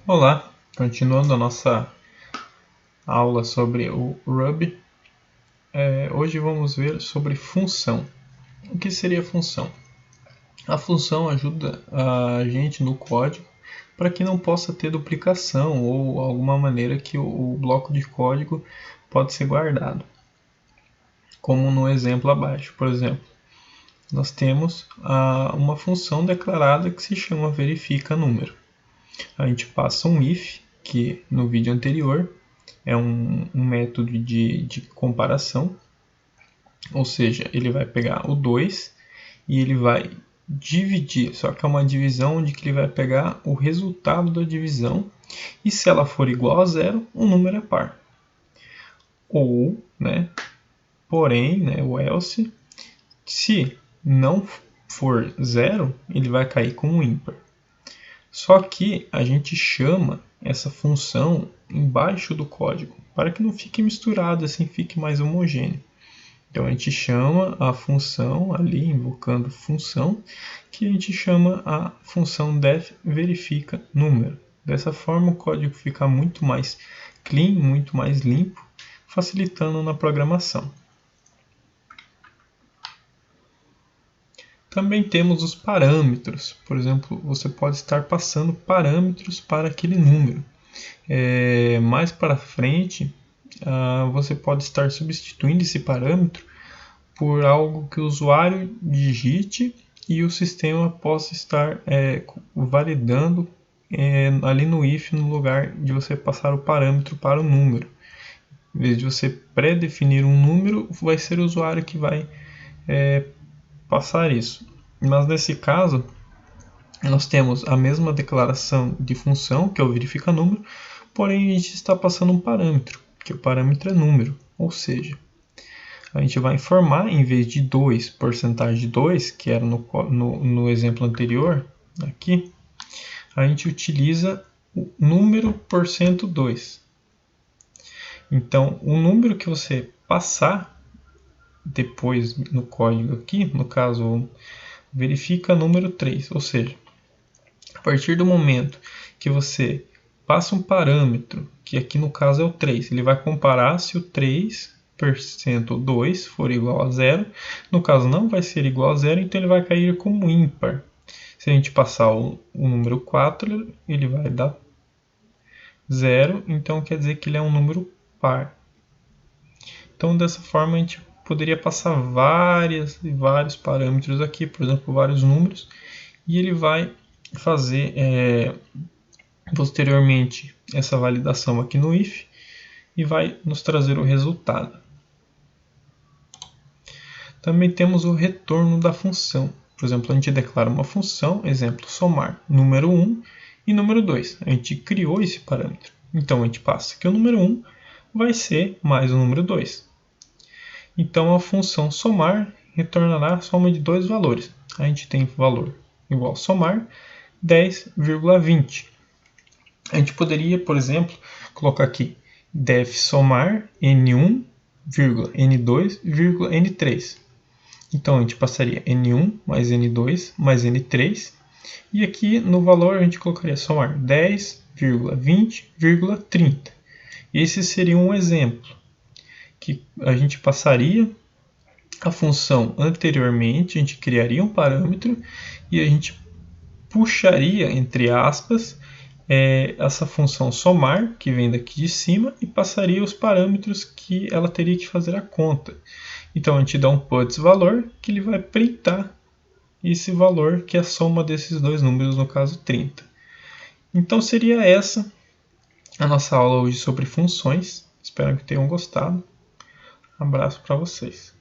Olá, continuando a nossa aula sobre o Ruby, hoje vamos ver sobre função. O que seria função? A função ajuda a gente no código para que não possa ter duplicação ou alguma maneira que o bloco de código pode ser guardado. Como no exemplo abaixo, por exemplo, nós temos uma função declarada que se chama verifica número. A gente passa um if, que no vídeo anterior é um método de comparação, ou seja, ele vai pegar o 2 e ele vai dividir, só que é uma divisão onde que ele vai pegar o resultado da divisão e se ela for igual a zero, o número é par. Ou, porém, o else, se não for zero, ele vai cair como ímpar. Só que a gente chama essa função embaixo do código, para que não fique misturado, assim fique mais homogêneo. Então a gente chama a função ali, invocando função, que a gente chama a função def verifica número. Dessa forma o código fica muito mais clean, muito mais limpo, facilitando na programação. Também temos os parâmetros. Por exemplo, você pode estar passando parâmetros para aquele número. Mais para frente, você pode estar substituindo esse parâmetro por algo que o usuário digite e o sistema possa estar validando ali no if, no lugar de você passar o parâmetro para o número. Em vez de você pré-definir um número, vai ser o usuário que vai passar isso. Mas nesse caso, nós temos a mesma declaração de função, que é o verifica número, porém a gente está passando um parâmetro, que o parâmetro é número, ou seja, a gente vai informar, em vez de 2, porcentagem de 2, que era no exemplo anterior, aqui, a gente utiliza o número porcento 2. Então, o número que você passar depois no código aqui, no caso, verifica número 3, ou seja, a partir do momento que você passa um parâmetro, que aqui no caso é o 3, ele vai comparar se o 3% 2 for igual a 0, no caso não vai ser igual a 0, então ele vai cair como ímpar. Se a gente passar o número 4, ele vai dar 0, então quer dizer que ele é um número par. Então dessa forma a gente poderia passar vários parâmetros aqui, por exemplo, vários números, e ele vai fazer posteriormente essa validação aqui no if e vai nos trazer o resultado. Também temos o retorno da função. Por exemplo, a gente declara uma função, exemplo, somar número 1 e número 2. A gente criou esse parâmetro. Então a gente passa que o número 1 vai ser mais o número 2. Então a função somar retornará a soma de dois valores. A gente tem valor igual a somar 10,20. A gente poderia, por exemplo, colocar aqui def somar n1, n2, n3. Então a gente passaria n1 mais n2 mais n3. E aqui no valor a gente colocaria somar 10,20,30. Esse seria um exemplo que a gente passaria a função anteriormente, a gente criaria um parâmetro e a gente puxaria, entre aspas, essa função somar, que vem daqui de cima, e passaria os parâmetros que ela teria que fazer a conta. Então a gente dá um puts valor, que ele vai printar esse valor, que é a soma desses dois números, no caso 30. Então seria essa a nossa aula hoje sobre funções. Espero que tenham gostado. Um abraço para vocês.